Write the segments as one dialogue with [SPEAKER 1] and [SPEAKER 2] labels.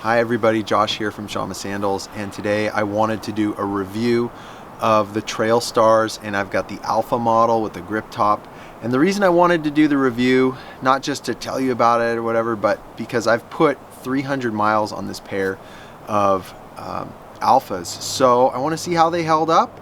[SPEAKER 1] Hi everybody, Josh here from Shamma Sandals, and today I wanted to do a review of the trailstars, and I've got the alpha model with the grip top. And the reason I wanted to do the review, not just to tell you about it or whatever, but because I've put 300 miles on this pair of alphas. So I want to see how they held up,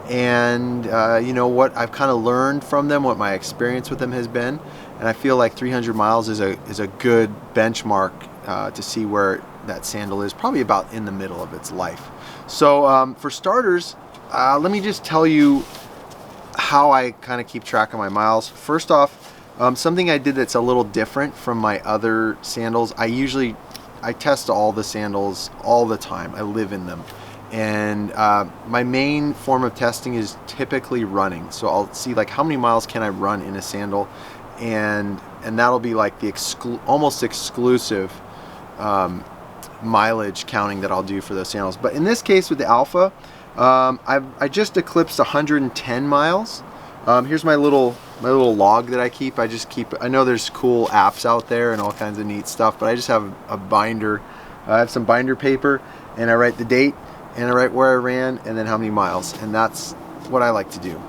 [SPEAKER 1] and you know, what I've kind of learned from them, what my experience with them has been. And I feel like 300 miles is a good benchmark to see where that sandal is, probably about in the middle of its life. So for starters, let me just tell you how I kind of keep track of my miles. First off, something I did that's a little different from my other sandals. I test all the sandals all the time. I live in them. And my main form of testing is typically running. So I'll see like how many miles can I run in a sandal, and that'll be like the almost exclusive mileage counting that I'll do for those sandals. But in this case with the alpha, I just eclipsed 110 miles. Here's my little log that I keep. I know there's cool apps out there and all kinds of neat stuff, but I just have a binder. I have some binder paper, and I write the date, and I write where I ran, and then how many miles. And that's what I like to do.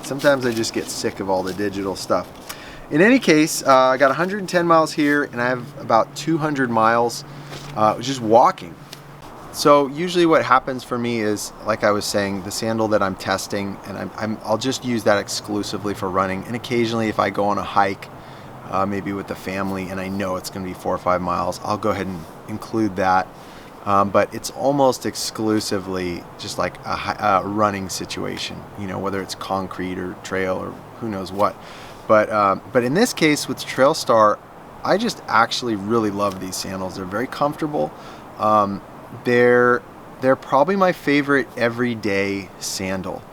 [SPEAKER 1] Sometimes I just get sick of all the digital stuff. In any case, I got 110 miles here, and I have about 200 miles just walking. So usually what happens for me is, like I was saying, the sandal that I'm testing, and I'll just use that exclusively for running. And occasionally if I go on a hike, maybe with the family, and I know it's going to be 4 or 5 miles, I'll go ahead and include that. But it's almost exclusively just like a running situation, you know, whether it's concrete or trail or who knows what. But in this case with Trailstar, I just actually really love these sandals. They're very comfortable. They're probably my favorite everyday sandal.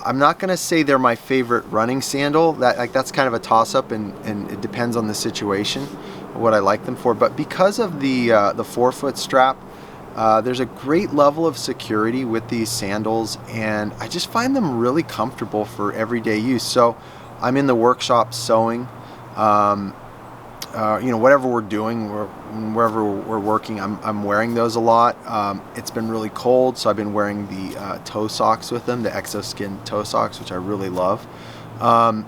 [SPEAKER 1] I'm not gonna say they're my favorite running sandal. That's kind of a toss-up, and it depends on the situation, what I like them for. But because of the forefoot strap, there's a great level of security with these sandals, and I just find them really comfortable for everyday use. So I'm in the workshop sewing, you know, whatever we're doing, wherever we're working, I'm wearing those a lot. It's been really cold, so I've been wearing the toe socks with them, the Exoskin Toe Socks, which I really love. I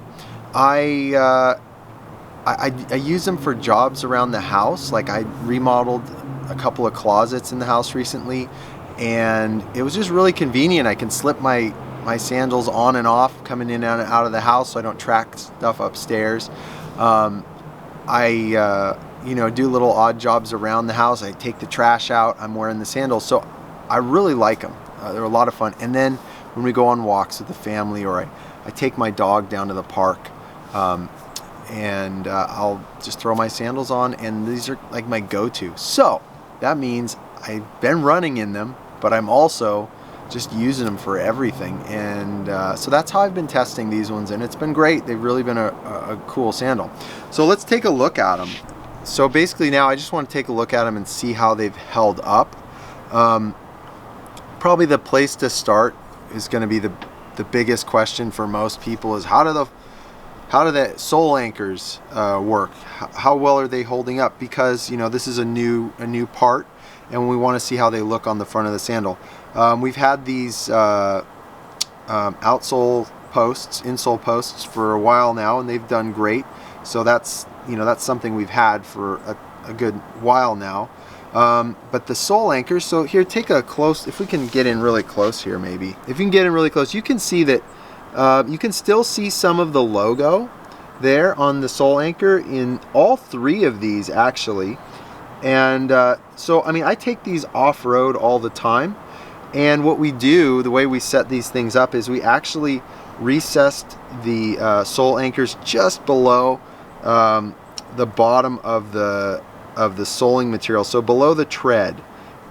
[SPEAKER 1] use them for jobs around the house. Like I remodeled a couple of closets in the house recently, and it was just really convenient. I can slip my sandals on and off coming in and out of the house, so I don't track stuff upstairs. You know, do little odd jobs around the house. I take the trash out, I'm wearing the sandals, so I really like them. They're a lot of fun. And then when we go on walks with the family, or I take my dog down to the park, and I'll just throw my sandals on, and these are like my go-to. So that means I've been running in them, but I'm also just using them for everything. And so that's how I've been testing these ones, and it's been great. They've really been a cool sandal. So let's take a look at them. So basically now I just want to take a look at them and see how they've held up. Probably the place to start is going to be the biggest question for most people is how do the sole anchors work? How well are they holding up? Because, you know, this is a new part, and we want to see how they look on the front of the sandal. We've had these outsole posts, insole posts for a while now, and they've done great. So that's something we've had for a good while now. But the sole anchors, so here, take a close, if we can get in really close here maybe. If you can get in really close, you can see that you can still see some of the logo there on the sole anchor in all three of these actually. And so, I mean, I take these off-road all the time. And what we do, the way we set these things up, is we actually recessed the sole anchors just below the bottom of the soling material, so below the tread,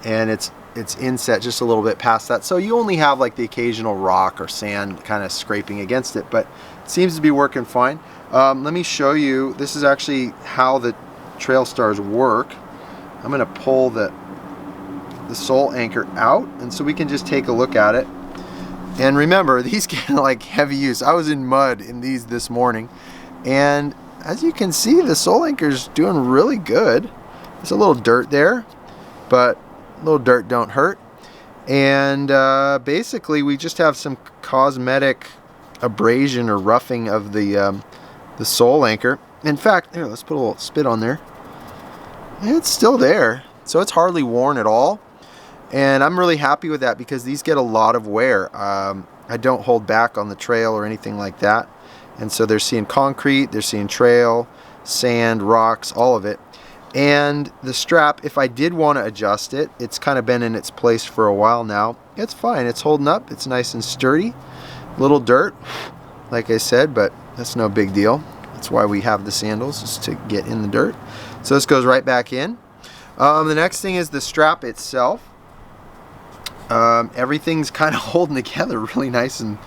[SPEAKER 1] and it's inset just a little bit past that. So you only have like the occasional rock or sand kind of scraping against it, but it seems to be working fine. Let me show you. This is actually how the Trailstars work. I'm going to pull the sole anchor out, and so we can just take a look at it. And remember, these get like heavy use. I was in mud in these this morning, and as you can see, the sole anchor is doing really good. There's a little dirt there, but a little dirt don't hurt. And basically we just have some cosmetic abrasion or roughing of the sole anchor. In fact, here, let's put a little spit on there. It's still there, so it's hardly worn at all. And I'm really happy with that because these get a lot of wear. I don't hold back on the trail or anything like that. And so they're seeing concrete, they're seeing trail, sand, rocks, all of it. And the strap, if I did want to adjust it, it's kind of been in its place for a while now. It's fine, it's holding up, it's nice and sturdy. Little dirt, like I said, but that's no big deal. That's why we have the sandals, is to get in the dirt. So this goes right back in. The next thing is the strap itself. Everything's kind of holding together really nice and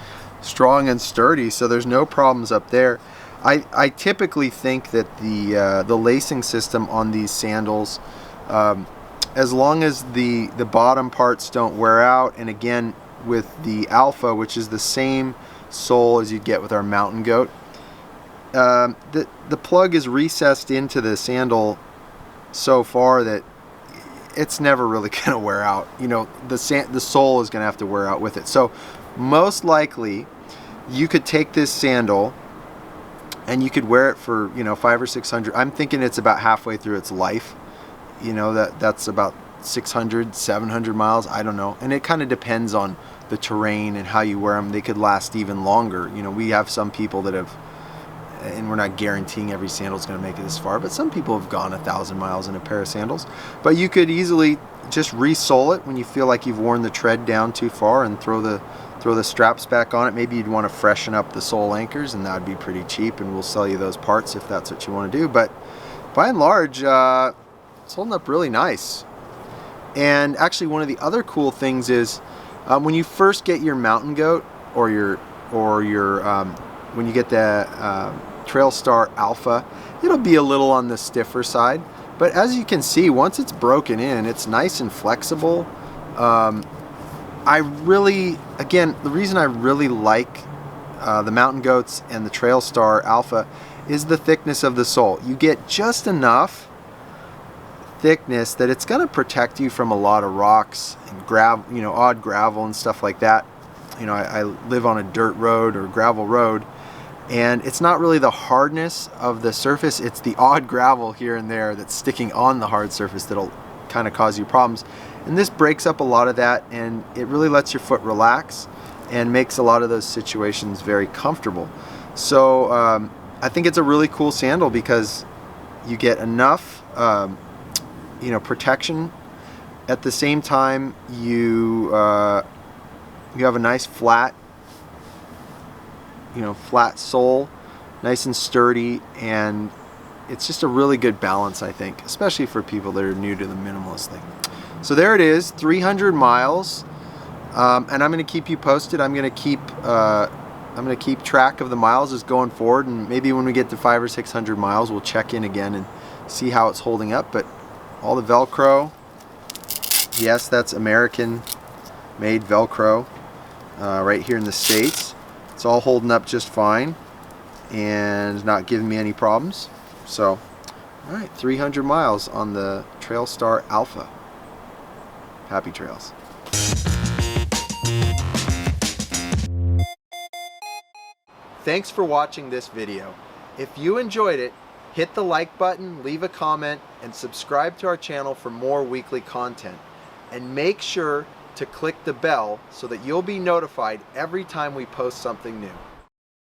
[SPEAKER 1] strong and sturdy, so there's no problems up there. I typically think that the lacing system on these sandals, as long as the bottom parts don't wear out, and again with the Alpha, which is the same sole as you'd get with our Mountain Goat, the plug is recessed into the sandal so far that it's never really going to wear out. You know, the sole is going to have to wear out with it. So most likely you could take this sandal and you could wear it for, you know, 500 or 600. I'm thinking it's about halfway through its life. You know, that's about 600, 700 miles. I don't know. And it kind of depends on the terrain and how you wear them. They could last even longer. You know, we have some people that have, and we're not guaranteeing every sandal is going to make it this far, but some people have gone 1,000 miles in a pair of sandals. But you could easily just re-sole it when you feel like you've worn the tread down too far and throw the straps back on it. Maybe you'd want to freshen up the sole anchors, and that would be pretty cheap, and we'll sell you those parts if that's what you want to do. But by and large, it's holding up really nice. And actually, one of the other cool things is when you first get your Mountain Goat or your when you get the Trailstar Alpha, it'll be a little on the stiffer side. But as you can see, once it's broken in, it's nice and flexible. I really, again, the reason I really like the Mountain Goats and the Trailstar Alpha is the thickness of the sole. You get just enough thickness that it's going to protect you from a lot of rocks and gravel, you know, odd gravel and stuff like that. You know, I live on a dirt road or gravel road, and it's not really the hardness of the surface, it's the odd gravel here and there that's sticking on the hard surface that'll kind of cause you problems. And this breaks up a lot of that, and it really lets your foot relax and makes a lot of those situations very comfortable. So I think it's a really cool sandal because you get enough you know, protection. At the same time, you have a nice flat, you know, flat sole, nice and sturdy, and it's just a really good balance, I think, especially for people that are new to the minimalist thing. So there it is, 300 miles, and I'm going to keep you posted. I'm going to keep track of the miles as going forward, and maybe when we get to 500 or 600 miles, we'll check in again and see how it's holding up. But all the Velcro, yes, that's American-made Velcro right here in the States. It's all holding up just fine and not giving me any problems. So, all right, 300 miles on the Trailstar Alpha. Happy trails. Thanks for watching this video. If you enjoyed it, hit the like button, leave a comment, and subscribe to our channel for more weekly content. And make sure to click the bell so that you'll be notified every time we post something new.